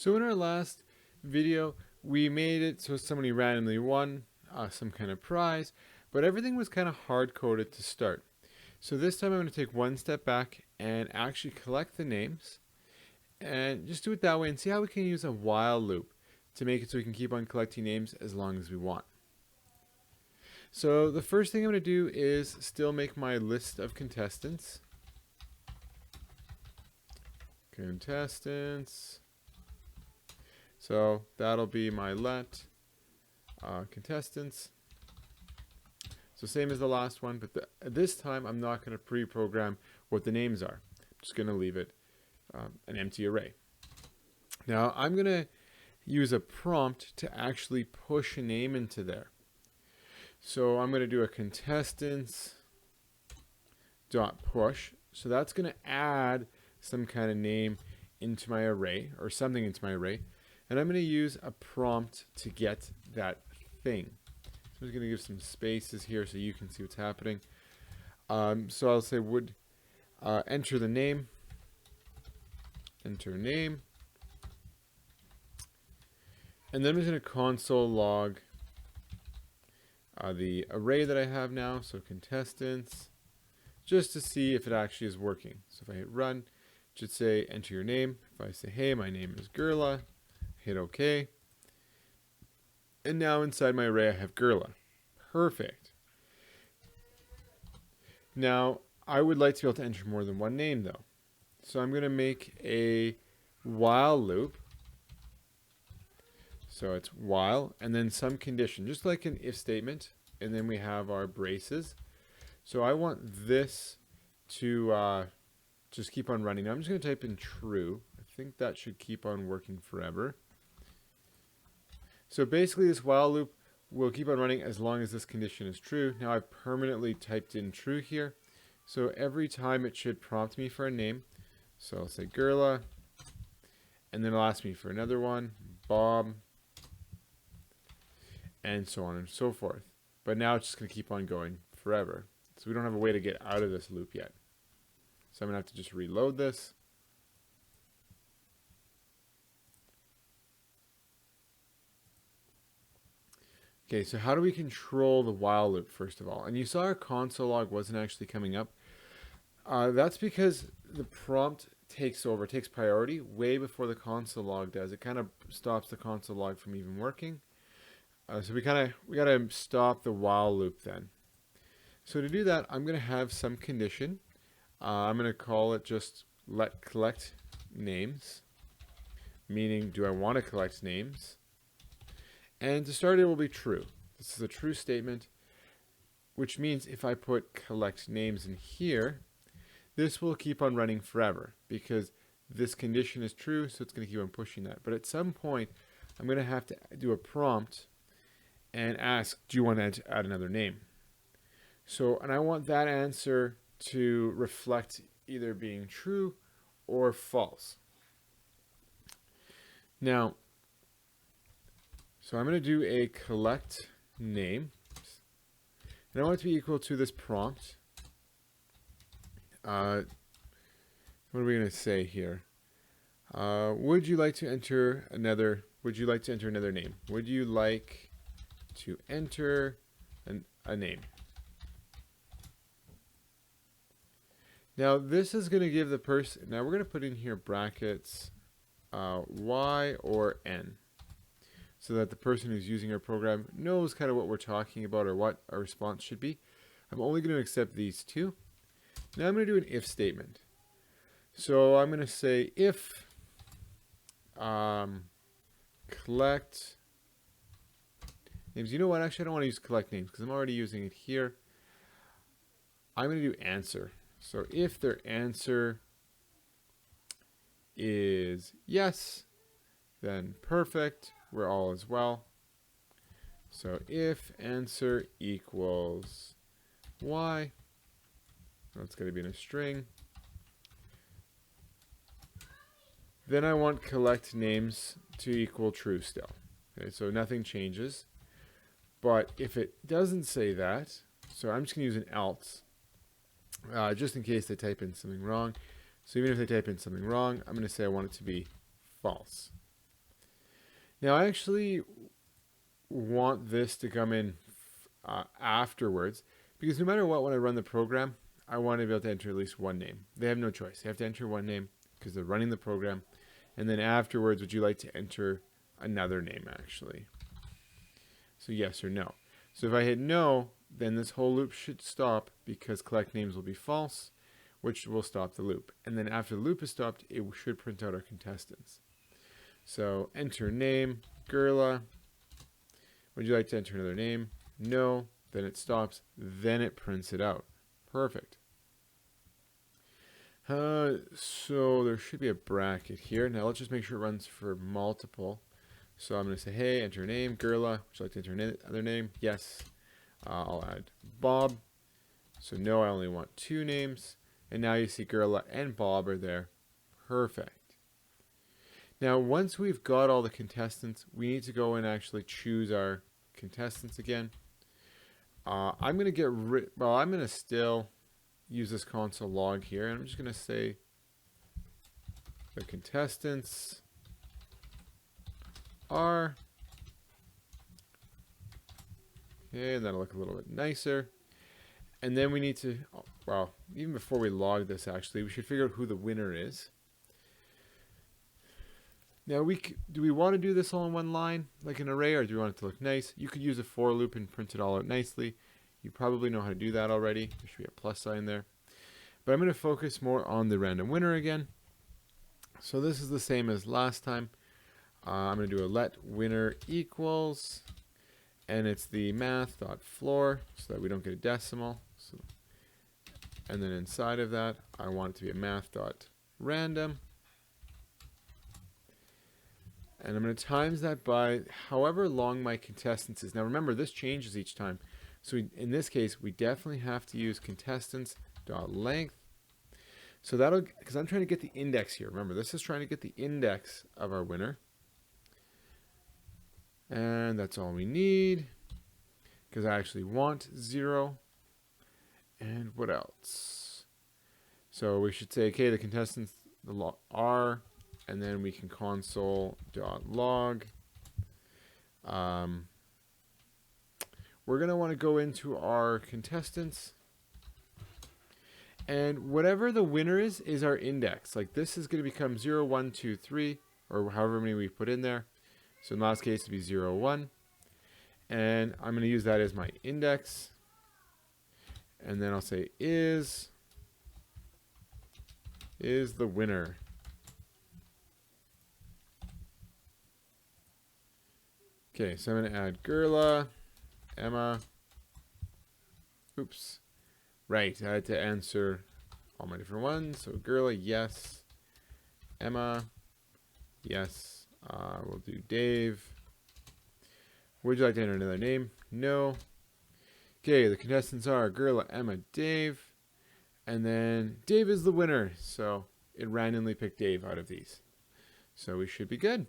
So in our last video, we made it so somebody randomly won some kind of prize, but everything was kind of hard-coded to start. So this time I'm going to take one step back and actually collect the names and just do it that way and see how we can use a while loop to make it so we can keep on collecting names as long as we want. So the first thing I'm going to do is still make my list of contestants. So that'll be my let contestants. So same as the last one, but this time I'm not going to pre-program what the names are. I'm just going to leave it an empty array. Now I'm going to use a prompt to actually push a name into there. So I'm going to do a contestants dot push. So that's going to add some kind of name into my array or something into my array. And I'm going to use a prompt to get that thing. So I'm just going to give some spaces here so you can see what's happening. So I'll say would enter the name, enter name. And then I'm going to console log the array that I have now, so contestants, just to see if it actually is working. So if I hit run, it should say enter your name. If I say, hey, my name is Gerla, hit OK. And now inside my array I have Gerla. Perfect. Now I would like to be able to enter more than one name though. So I'm going to make a while loop. So it's while and then some condition, just like an if statement. And then we have our braces. So I want this to just keep on running. Now I'm just going to type in true. I think that should keep on working forever. So basically this while loop will keep on running as long as this condition is true. Now I've permanently typed in true here. So every time it should prompt me for a name. So I'll say Gerla. And then it'll ask me for another one, Bob. And so on and so forth. But now it's just going to keep on going forever. So we don't have a way to get out of this loop yet. So I'm going to have to just reload this. Okay, so how do we control the while loop first of all? And you saw our console log wasn't actually coming up. That's because the prompt takes priority way before the console log does. It kind of stops the console log from even working. So we gotta stop the while loop then. So to do that, I'm gonna have some condition. I'm gonna call it just let collect names, meaning do I want to collect names? And to start, it will be true. This is a true statement, which means if I put collect names in here, this will keep on running forever because this condition is true, so it's gonna keep on pushing that. But at some point, I'm gonna have to do a prompt and ask, do you want to add another name? So, and I want that answer to reflect either being true or false. Now, so I'm going to do a collect name. And I want it to be equal to this prompt. What are we going to say here? Would you like to enter another name? Would you like to enter a name? Now this is going to give the person, now we're going to put in here brackets y or n so that the person who's using our program knows kind of what we're talking about or what our response should be. I'm only going to accept these two. Now I'm going to do an if statement. So I'm going to say if collect names. You know what? Actually, I don't want to use collect names because I'm already using it here. I'm going to do answer. So if their answer is yes, then perfect. We're all as well. So if answer equals y, that's going to be in a string. Then I want collect names to equal true still. Okay, so nothing changes. But if it doesn't say that, so I'm just going to use an else, just in case they type in something wrong. So even if they type in something wrong, I'm going to say I want it to be false. Now I actually want this to come in afterwards, because no matter what, when I run the program, I want to be able to enter at least one name. They have no choice. They have to enter one name because they're running the program. And then afterwards, would you like to enter another name actually? So yes or no. So if I hit no, then this whole loop should stop because collect names will be false, which will stop the loop. And then after the loop is stopped, it should print out our contestants. So enter name, Gerla. Would you like to enter another name? No. Then it stops. Then it prints it out. Perfect. So there should be a bracket here. Now let's just make sure it runs for multiple. So I'm going to say, hey, enter name, Gerla. Would you like to enter another name? Yes. I'll add Bob. So no, I only want 2 names. And now you see Gerla and Bob are there. Perfect. Now, once we've got all the contestants, we need to go and actually choose our contestants again. I'm going to get I'm going to still use this console log here, and I'm just going to say the contestants are, okay, and that'll look a little bit nicer. And then we need to, well, even before we log this, actually, we should figure out who the winner is. Now, do we want to do this all in one line, like an array, or do we want it to look nice? You could use a for loop and print it all out nicely. You probably know how to do that already. There should be a plus sign there. But I'm going to focus more on the random winner again. So this is the same as last time. I'm going to do a let winner equals, and it's the math.floor so that we don't get a decimal. So, and then inside of that, I want it to be a math.random. And I'm going to times that by however long my contestants is. Now remember, this changes each time. So in this case, we definitely have to use contestants.length. So that'll, because I'm trying to get the index here. Remember, this is trying to get the index of our winner. And that's all we need, because I actually want 0. And what else? So we should say, okay, the contestants are, and then we can console.log. We're going to want to go into our contestants. And whatever the winner is our index. Like this is going to become 0, 1, 2, 3, or however many we put in there. So in last case, it'll be 0, 1. And I'm going to use that as my index. And then I'll say is the winner. Okay, so I'm going to add Gerla, Emma. Oops. Right, I had to answer all my different ones. So Gerla, yes. Emma, yes. We'll do Dave. Would you like to enter another name? No. Okay, the contestants are Gerla, Emma, Dave. And then Dave is the winner. So it randomly picked Dave out of these. So we should be good.